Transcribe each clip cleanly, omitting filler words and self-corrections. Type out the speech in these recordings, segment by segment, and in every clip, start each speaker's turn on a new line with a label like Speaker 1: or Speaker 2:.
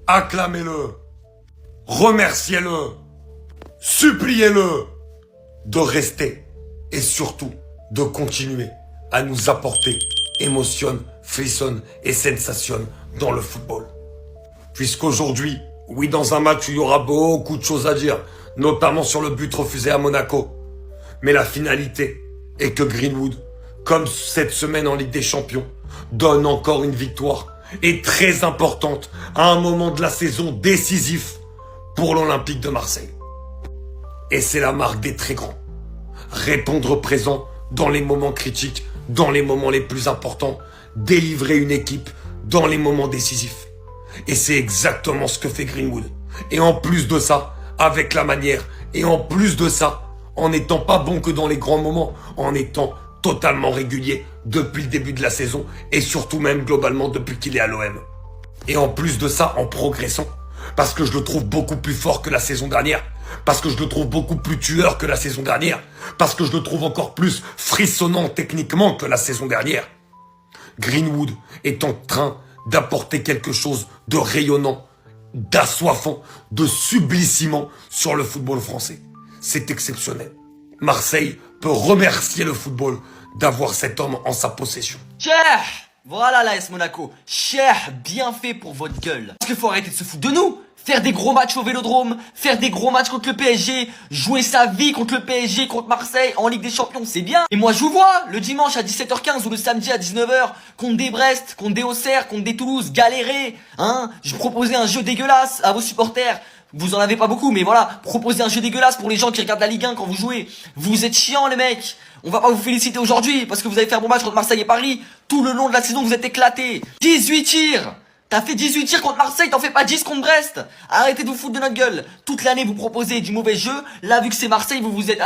Speaker 1: acclamez-le, remerciez-le, suppliez-le de rester et surtout de continuer à nous apporter émotion, frisson et sensation dans le football. Puisqu'aujourd'hui, oui, dans un match où il y aura beaucoup de choses à dire, notamment sur le but refusé à Monaco, mais la finalité est que Greenwood, comme cette semaine en Ligue des Champions, donne encore une victoire et très importante à un moment de la saison décisif pour l'Olympique de Marseille. Et c'est la marque des très grands. Répondre présent dans les moments critiques, dans les moments les plus importants, délivrer une équipe dans les moments décisifs. Et c'est exactement ce que fait Greenwood. Et en plus de ça, avec la manière, et en plus de ça, en n'étant pas bon que dans les grands moments, en étant totalement régulier depuis le début de la saison, et surtout même globalement depuis qu'il est à l'OM. Et en plus de ça, en progressant, parce que je le trouve beaucoup plus fort que la saison dernière, parce que je le trouve beaucoup plus tueur que la saison dernière, parce que je le trouve encore plus frissonnant techniquement que la saison dernière. Greenwood est en train d'apporter quelque chose de rayonnant, d'assoiffant, de sublimissant sur le football français. C'est exceptionnel. Marseille peut remercier le football d'avoir cet homme en sa possession.
Speaker 2: Cher, voilà l'AS Monaco. Cher, bien fait pour votre gueule. Parce qu'il faut arrêter de se foutre de nous. Faire des gros matchs au Vélodrome, faire des gros matchs contre le PSG, jouer sa vie contre le PSG, contre Marseille en Ligue des Champions, c'est bien. Et moi je vous vois, le dimanche à 17h15 ou le samedi à 19h, contre des Brest, contre des Auxerre, contre des Toulouse, galérer, hein. Je proposais un jeu dégueulasse à vos supporters. Vous en avez pas beaucoup, mais voilà, proposez un jeu dégueulasse pour les gens qui regardent la Ligue 1 quand vous jouez. Vous êtes chiants les mecs. On va pas vous féliciter aujourd'hui parce que vous avez fait un bon match contre Marseille et Paris. Tout le long de la saison vous êtes éclatés. 18 tirs. T'as fait 18 tirs contre Marseille, t'en fais pas 10 contre Brest. Arrêtez de vous foutre de notre gueule. Toute l'année vous proposez du mauvais jeu. Là vu que c'est Marseille, vous vous êtes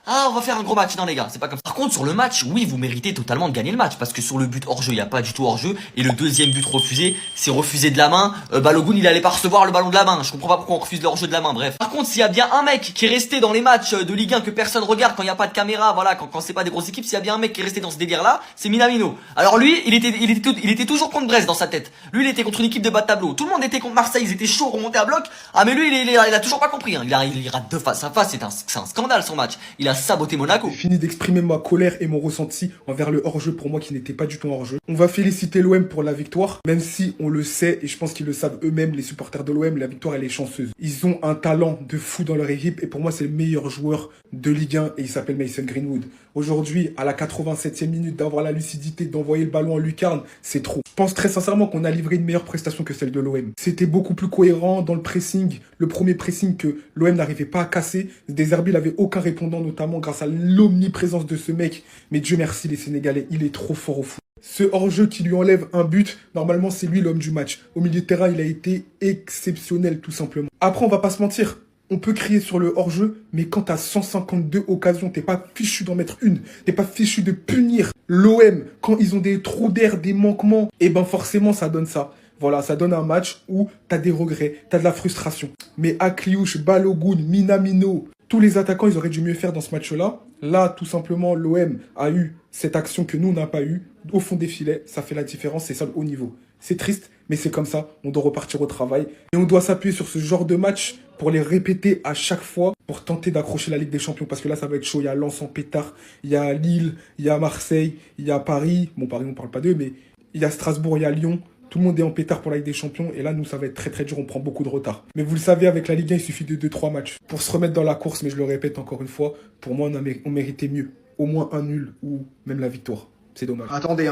Speaker 2: on va faire un gros match. Non les gars, c'est pas comme ça. Par contre sur le match, oui vous méritez totalement de gagner le match. Parce que sur le but hors jeu, il n'y a pas du tout hors jeu. Et le deuxième but refusé, c'est refusé de la main. Balogun il allait pas recevoir le ballon de la main. Je comprends pas pourquoi on refuse le hors jeu de la main, bref. Par contre s'il y a bien un mec qui est resté dans les matchs de Ligue 1 que personne regarde quand il n'y a pas de caméra, voilà, quand c'est pas des grosses équipes, s'il y a bien un mec qui est resté dans ce délire là, c'est Minamino. Alors lui, il était toujours contre Brest dans sa tête. Lui il était contre une équipe de bas de tableau. Tout le monde était contre Marseille, ils étaient chauds, remontés à bloc. Ah mais lui il a toujours pas compris, hein. Il rate deux face à face, c'est un scandale son match. Il a saboté Monaco.
Speaker 3: J'ai fini d'exprimer ma colère et mon ressenti envers le hors-jeu pour moi qui n'était pas du tout hors-jeu. On va féliciter l'OM pour la victoire, même si on le sait et je pense qu'ils le savent eux-mêmes, les supporters de l'OM, la victoire elle est chanceuse. Ils ont un talent de fou dans leur équipe et pour moi c'est le meilleur joueur de Ligue 1 et il s'appelle Mason Greenwood. Aujourd'hui, à la 87e minute, d'avoir la lucidité, d'envoyer le ballon en lucarne, c'est trop. Je pense très sincèrement qu'on a livré une meilleure prestation que celle de l'OM. C'était beaucoup plus cohérent dans le pressing, le premier pressing que l'OM n'arrivait pas à casser. Deserbi n'avait aucun répondant, notamment grâce à l'omniprésence de ce mec. Mais Dieu merci les Sénégalais, il est trop fort au foot. Ce hors-jeu qui lui enlève un but, normalement c'est lui l'homme du match. Au milieu de terrain, il a été exceptionnel tout simplement. Après, on va pas se mentir. On peut crier sur le hors-jeu, mais quand t'as 152 occasions, t'es pas fichu d'en mettre une. T'es pas fichu de punir l'OM quand ils ont des trous d'air, des manquements. Et ben forcément, ça donne ça. Voilà, ça donne un match où t'as des regrets, t'as de la frustration. Mais Akliouche, Balogun, Minamino, tous les attaquants, ils auraient dû mieux faire dans ce match-là. Là, tout simplement, l'OM a eu cette action que nous, on n'a pas eu. Au fond des filets, ça fait la différence, c'est ça le haut niveau. C'est triste, mais c'est comme ça, on doit repartir au travail. Et on doit s'appuyer sur ce genre de match pour les répéter à chaque fois, pour tenter d'accrocher la Ligue des Champions. Parce que là, ça va être chaud, il y a Lens en pétard, il y a Lille, il y a Marseille, il y a Paris. Bon, Paris, on ne parle pas d'eux, mais il y a Strasbourg, il y a Lyon. Tout le monde est en pétard pour la Ligue des Champions. Et là, nous, ça va être très très dur, on prend beaucoup de retard. Mais vous le savez, avec la Ligue 1, il suffit de 2-3 matchs pour se remettre dans la course. Mais je le répète encore une fois, pour moi, on méritait mieux. Au moins un nul ou même la victoire. C'est dommage.
Speaker 4: Attendez,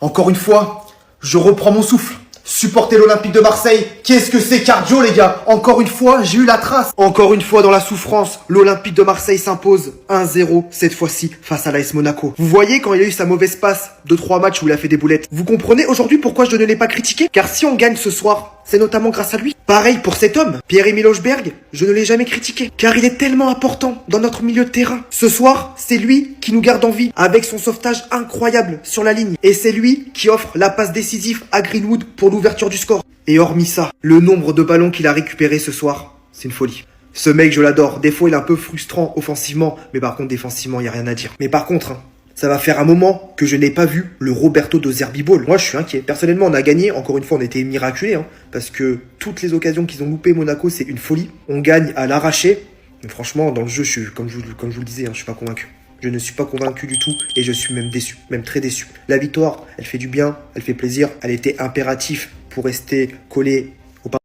Speaker 4: encore une fois, je reprends mon souffle. Supporter l'Olympique de Marseille, qu'est-ce que c'est cardio les gars? Encore une fois, j'ai eu la trace. Encore une fois dans la souffrance, l'Olympique de Marseille s'impose 1-0 cette fois-ci face à l'AS Monaco. Vous voyez quand il a eu sa mauvaise passe de 3 matchs où il a fait des boulettes. Vous comprenez aujourd'hui pourquoi je ne l'ai pas critiqué? Car si on gagne ce soir, c'est notamment grâce à lui. Pareil pour cet homme, Pierre-Emile Hojbjerg, je ne l'ai jamais critiqué. Car il est tellement important dans notre milieu de terrain. Ce soir, c'est lui qui nous garde en vie avec son sauvetage incroyable sur la ligne. Et c'est lui qui offre la passe décisive à Greenwood pour l'ouverture du score. Et hormis ça, le nombre de ballons qu'il a récupéré ce soir, c'est une folie. Ce mec, je l'adore. Des fois, il est un peu frustrant offensivement, mais par contre, défensivement, il n'y a rien à dire. Mais par contre, Ça va faire un moment que je n'ai pas vu le Roberto de Zerbi Ball. Moi, je suis inquiet. Personnellement, on a gagné. Encore une fois, on était miraculés. Parce que toutes les occasions qu'ils ont loupées, Monaco, c'est une folie. On gagne à l'arraché. Mais franchement, dans le jeu, comme je vous le disais, je suis pas convaincu. Je ne suis pas convaincu du tout et je suis même déçu, même très déçu. La victoire, elle fait du bien, elle fait plaisir. Elle était impérative pour rester collé au pas.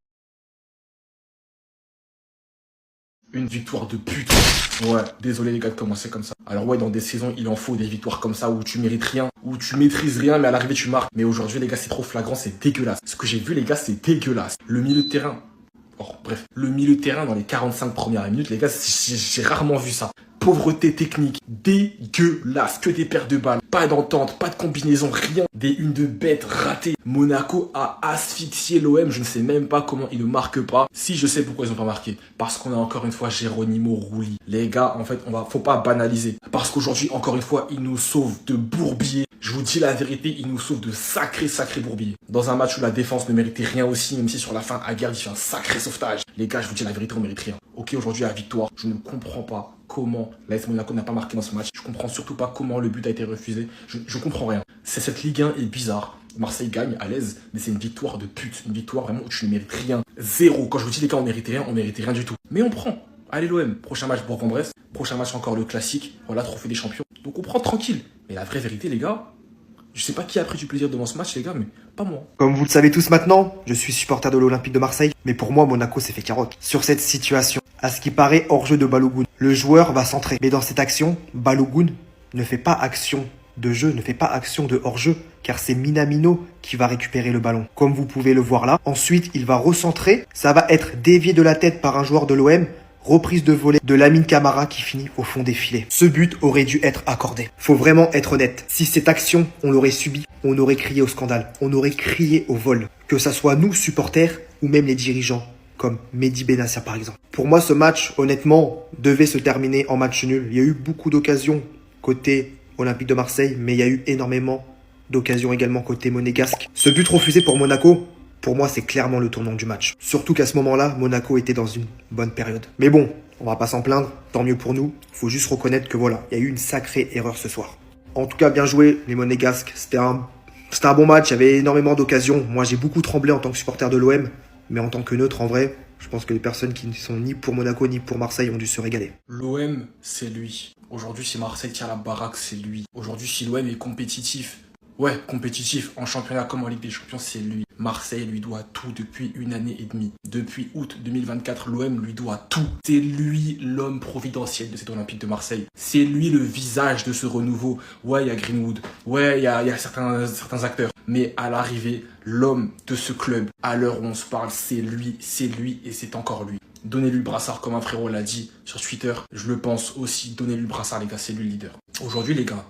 Speaker 5: Une victoire de pute. Ouais, désolé les gars de commencer comme ça. Alors ouais, dans des saisons, il en faut des victoires comme ça où tu mérites rien, où tu maîtrises rien, mais à l'arrivée tu marques. Mais aujourd'hui les gars, c'est trop flagrant, c'est dégueulasse. Ce que j'ai vu les gars, c'est dégueulasse. Le milieu de terrain. Oh, bref, le milieu de terrain dans les 45 premières minutes, les gars, j'ai rarement vu ça. Pauvreté technique, dégueulasse, que des pertes de balles, pas d'entente, pas de combinaison, rien. Des unes de bêtes ratées. Monaco a asphyxié l'OM, je ne sais même pas comment ils ne marquent pas. Si, je sais pourquoi ils n'ont pas marqué. Parce qu'on a encore une fois Geronimo Rulli. Les gars, en fait, faut pas banaliser. Parce qu'aujourd'hui, encore une fois, ils nous sauvent de bourbiers. Je vous dis la vérité, ils nous sauvent de sacrés bourbiers. Dans un match où la défense ne méritait rien aussi, même si sur la fin, Aguerd, il fait un sacré sauvetage. Les gars, je vous dis la vérité, on mérite rien. Ok, aujourd'hui, la victoire, je ne comprends pas comment l'AS Monaco n'a pas marqué dans ce match. Je comprends surtout pas comment le but a été refusé. Je comprends rien. Cette Ligue 1 est bizarre. Marseille gagne à l'aise, mais c'est une victoire de pute. Une victoire vraiment où tu ne mérites rien. Zéro. Quand je vous dis les gars, on méritait rien du tout. Mais on prend. Allez l'OM, prochain match Bourg-en-Bresse. Prochain match encore le classique. Voilà, trophée des champions. Donc on prend tranquille. Mais la vraie vérité les gars, je sais pas qui a pris du plaisir devant ce match les gars, mais pas moi.
Speaker 4: Comme vous le savez tous maintenant, je suis supporter de l'Olympique de Marseille. Mais pour moi, Monaco s'est fait carotte. Sur cette situation, à ce qui paraît hors-jeu de Balogun, le joueur va centrer. Mais dans cette action, Balogun ne fait pas action de jeu, ne fait pas action de hors-jeu, car c'est Minamino qui va récupérer le ballon. Comme vous pouvez le voir là. Ensuite, il va recentrer. Ça va être dévié de la tête par un joueur de l'OM. Reprise de volée de Lamine Camara qui finit au fond des filets. Ce but aurait dû être accordé. Faut vraiment être honnête. Si cette action, on l'aurait subie, on aurait crié au scandale. On aurait crié au vol. Que ça soit nous, supporters, ou même les dirigeants, comme Mehdi Benassia par exemple. Pour moi, ce match, honnêtement, devait se terminer en match nul. Il y a eu beaucoup d'occasions côté Olympique de Marseille, mais il y a eu énormément d'occasions également côté monégasque. Ce but refusé pour Monaco, pour moi, c'est clairement le tournant du match. Surtout qu'à ce moment-là, Monaco était dans une bonne période. Mais bon, on va pas s'en plaindre, tant mieux pour nous. Faut juste reconnaître que voilà, il y a eu une sacrée erreur ce soir. En tout cas, bien joué, les monégasques. C'était un bon match, il y avait énormément d'occasions. Moi, j'ai beaucoup tremblé en tant que supporter de l'OM, mais en tant que neutre, en vrai, je pense que les personnes qui ne sont ni pour Monaco ni pour Marseille ont dû se régaler.
Speaker 5: L'OM, c'est lui. Aujourd'hui, si Marseille tient la baraque, c'est lui. Aujourd'hui, si l'OM est compétitif, ouais, compétitif, en championnat comme en Ligue des Champions, c'est lui. Marseille lui doit tout depuis 1 année et demie. Depuis août 2024, l'OM lui doit tout. C'est lui l'homme providentiel de cet Olympique de Marseille. C'est lui le visage de ce renouveau. Ouais, il y a Greenwood. Ouais, il y a certains acteurs. Mais à l'arrivée, l'homme de ce club, à l'heure où on se parle, c'est lui et c'est encore lui. Donnez-lui le brassard comme un frérot l'a dit sur Twitter. Je le pense aussi. Donnez-lui le brassard les gars, c'est lui le leader. Aujourd'hui les gars,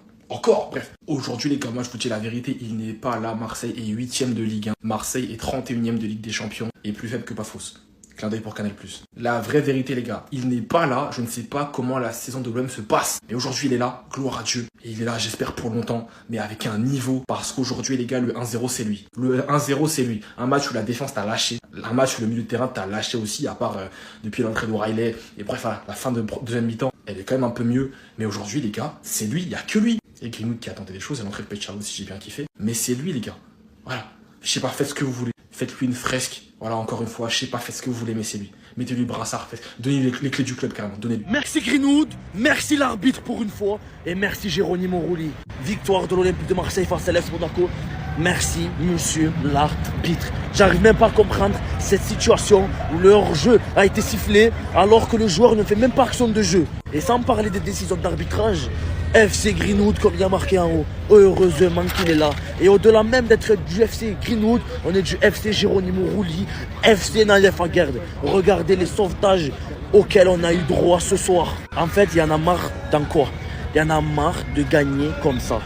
Speaker 5: aujourd'hui les gars, moi je vous dis la vérité, il n'est pas là. Marseille est 8ème de Ligue 1. Marseille est 31ème de Ligue des Champions et plus faible que pas fausse. Clin d'œil pour Canal+. La vraie vérité les gars, il n'est pas là. Je ne sais pas comment la saison de l'OM se passe. Mais aujourd'hui il est là, gloire à Dieu. Et il est là j'espère pour longtemps, mais avec un niveau. Parce qu'aujourd'hui les gars, le 1-0 c'est lui. Le 1-0 c'est lui. Un match où la défense t'a lâché. Un match où le milieu de terrain t'a lâché aussi, à part depuis l'entrée d'O'Reilly. Et bref, à la fin de deuxième mi-temps, elle est quand même un peu mieux. Mais aujourd'hui les gars, c'est lui, il n'y a que lui. Et Greenwood qui a tenté des choses, et l'entrée de Pecharo aussi j'ai bien kiffé. Mais c'est lui les gars. Voilà. Je sais pas, faites ce que vous voulez. Faites-lui une fresque. Voilà, encore une fois, je sais pas, faites ce que vous voulez, mais c'est lui. Mettez-lui le brassard, donnez-lui les clés du club carrément, donnez-lui.
Speaker 6: Merci Greenwood, merci l'arbitre pour une fois, et merci Geronimo Rulli. Victoire de l'Olympique de Marseille face à l'AS Monaco. Merci monsieur l'arbitre. J'arrive même pas à comprendre cette situation où le hors-jeu a été sifflé alors que le joueur ne fait même pas action de jeu. Et sans parler des décisions d'arbitrage, FC Greenwood comme il y a marqué en haut. Heureusement qu'il est là. Et au-delà même d'être du FC Greenwood, on est du FC Geronimo Rulli, FC Naïef Aguerd. Regardez les sauvetages auxquels on a eu droit ce soir. En fait, il y en a marre dans quoi? Il y en a marre de gagner comme ça.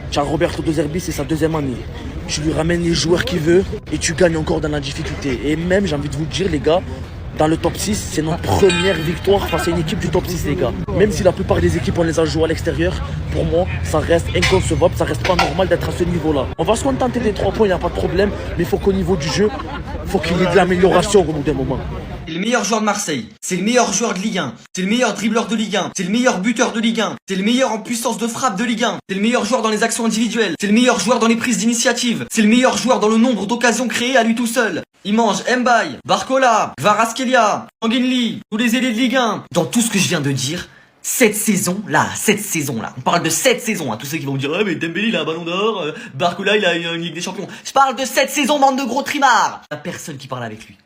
Speaker 6: Tu as Roberto De Zerbi, c'est sa 2e année. Tu lui ramènes les joueurs qu'il veut et tu gagnes encore dans la difficulté. Et même, j'ai envie de vous dire, les gars, dans le top 6, c'est notre première victoire face à une équipe du top 6, les gars. Même si la plupart des équipes, on les a jouées à l'extérieur, pour moi, ça reste inconcevable, ça reste pas normal d'être à ce niveau-là. On va se contenter des 3 points, il n'y a pas de problème, mais il faut qu'au niveau du jeu, il faut qu'il y ait de l'amélioration au bout d'un moment.
Speaker 2: le meilleur joueur de Marseille. C'est le meilleur joueur de Ligue 1. C'est le meilleur dribbleur de Ligue 1. C'est le meilleur buteur de Ligue 1. C'est le meilleur en puissance de frappe de Ligue 1. C'est le meilleur joueur dans les actions individuelles. C'est le meilleur joueur dans les prises d'initiative. C'est le meilleur joueur dans le nombre d'occasions créées à lui tout seul. Il mange Mbaye, Barcola, Kvaratskhelia, Anguinli, tous les ailiers de Ligue 1. Dans tout ce que je viens de dire, cette saison-là, on parle de cette saison, tous ceux qui vont me dire, mais Dembélé il a un ballon d'or, Barcola il a une Ligue des Champions. Je parle de cette saison, bande de gros trimards. Il y a personne qui parle avec lui.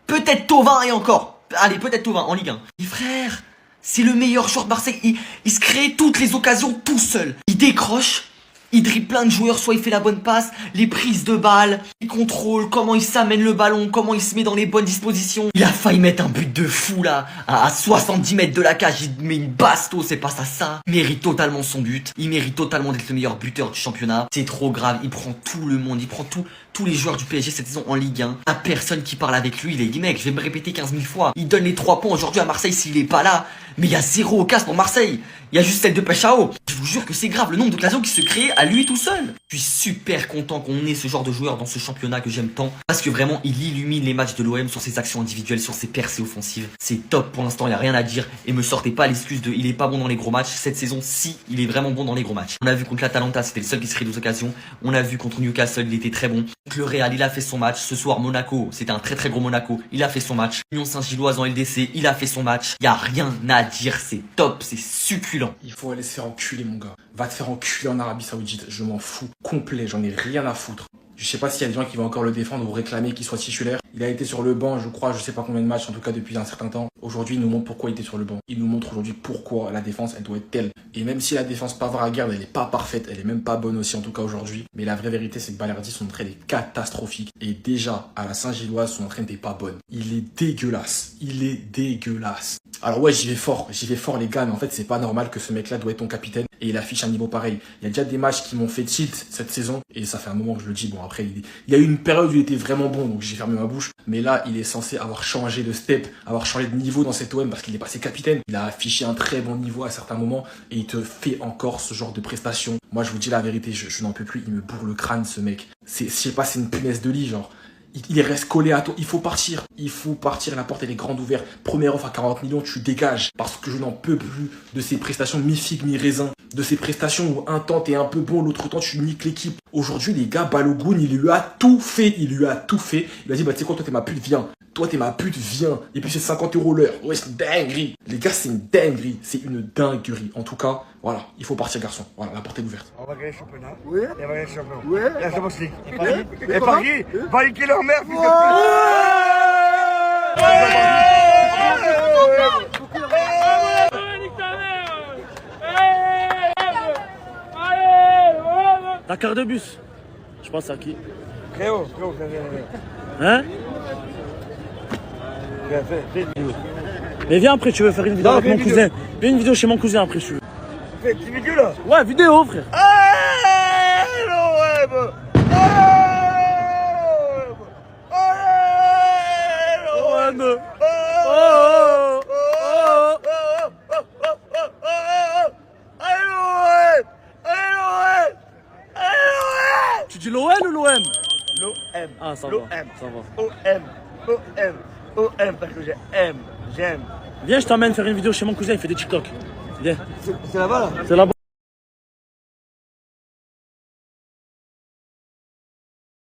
Speaker 2: Peut-être Thauvin et encore. Allez, peut-être Thauvin en Ligue 1. Mais frère, c'est le meilleur joueur de Marseille. Il se crée toutes les occasions tout seul. Il décroche. Il dribble plein de joueurs, soit il fait la bonne passe, les prises de balles, il contrôle comment il s'amène le ballon, comment il se met dans les bonnes dispositions. Il a failli mettre un but de fou là, à 70 mètres de la cage, il met une basto, c'est pas ça. Il mérite totalement son but, il mérite totalement d'être le meilleur buteur du championnat. C'est trop grave, il prend tout le monde, il prend tous les joueurs du PSG cette saison en Ligue 1. À personne qui parle avec lui, il dit mec, je vais me répéter 15 000 fois. Il donne les 3 points aujourd'hui à Marseille s'il est pas là. Mais il y a 0 occasion pour Marseille. Il y a juste celle de Pachao. Je vous jure que c'est grave le nombre d'occasions qui se créent à lui tout seul. Je suis super content qu'on ait ce genre de joueur dans ce championnat que j'aime tant. Parce que vraiment, il illumine les matchs de l'OM sur ses actions individuelles, sur ses percées offensives. C'est top pour l'instant, il n'y a rien à dire. Et me sortez pas l'excuse de il est pas bon dans les gros matchs. Cette saison, si, il est vraiment bon dans les gros matchs. On a vu contre l'Atalanta, c'était le seul qui se crée 12 occasions. On a vu contre Newcastle, il était très bon. Contre le Real, il a fait son match. Ce soir, Monaco, c'était un très gros Monaco. Il a fait son match. Union Saint-Gilloise en LDC, il a fait son match. Il y a rien à dire, c'est top, c'est succulent.
Speaker 5: Il faut aller se faire enculer, mon gars. Va te faire enculer en Arabie Saoudite. Je m'en fous complet, j'en ai rien à foutre. Je sais pas s'il y a des gens qui vont encore le défendre ou réclamer qu'il soit titulaire. Il a été sur le banc, je crois, je sais pas combien de matchs, en tout cas depuis un certain temps. Aujourd'hui, il nous montre pourquoi il était sur le banc. Il nous montre aujourd'hui pourquoi la défense, elle doit être telle. Et même si la défense Pavard-Aguerd, elle est pas parfaite, elle est même pas bonne aussi, en tout cas aujourd'hui. Mais la vraie vérité, c'est que Balerdi, son entraîne est catastrophique. Et déjà, à la Saint-Gilloise, son entraîne n'est pas bonne. Il est dégueulasse. Il est dégueulasse. Alors ouais, j'y vais fort, les gars, mais en fait, c'est pas normal que ce mec-là doit être ton capitaine et il affiche un niveau pareil. Il y a déjà des matchs qui m'ont fait tilt cette saison et ça fait un moment que je le dis. Bon, après, il y a eu une période où il était vraiment bon, donc j'ai fermé ma bouche. Mais là, il est censé avoir changé de step, avoir changé de niveau dans cet OM parce qu'il est passé capitaine. Il a affiché un très bon niveau à certains moments et il te fait encore ce genre de prestations. Moi, je vous dis la vérité, je n'en peux plus. Il me bourre le crâne, ce mec. Je sais pas, c'est une punaise de lit, genre. Il reste collé à toi. Il faut partir. La porte, elle est grande ouverte. Première offre à 40 millions, tu dégages. Parce que je n'en peux plus de ces prestations mi-figue, mi-raisin. De ces prestations où un temps t'es un peu bon, l'autre temps tu niques l'équipe. Aujourd'hui, les gars, Balogun, il lui a tout fait. Il a dit, bah, tu sais quoi, toi, t'es ma pute, viens. Toi, t'es ma pute, viens. Et puis, c'est 50 € l'heure. Ouais, c'est une dinguerie. Les gars, c'est une dinguerie. C'est une dinguerie. En tout cas, voilà. Il faut partir, garçon. Voilà, la porte est ouverte.
Speaker 7: On va gagner le championnat. Oui. Et on va gagner le championnat. Oui. Et la Champions League. Et Paris va niquer leur mère, putain.
Speaker 6: Ta carte de bus. Je pense à qui?
Speaker 7: Créo.
Speaker 6: Hein? Mais viens après, tu veux faire une vidéo avec mon cousin. Fais une vidéo chez mon cousin après, tu veux.
Speaker 7: Fais une petite vidéo là.
Speaker 6: Ouais, vidéo, frère. Tu dis l'OM ou l'OM?
Speaker 7: L'OM.
Speaker 6: Ah, ça va. Ça va.
Speaker 7: OM, parce que j'aime.
Speaker 6: Viens, je t'emmène faire une vidéo chez mon cousin, il fait des TikTok. Viens.
Speaker 7: C'est là-bas là?
Speaker 6: C'est là-bas.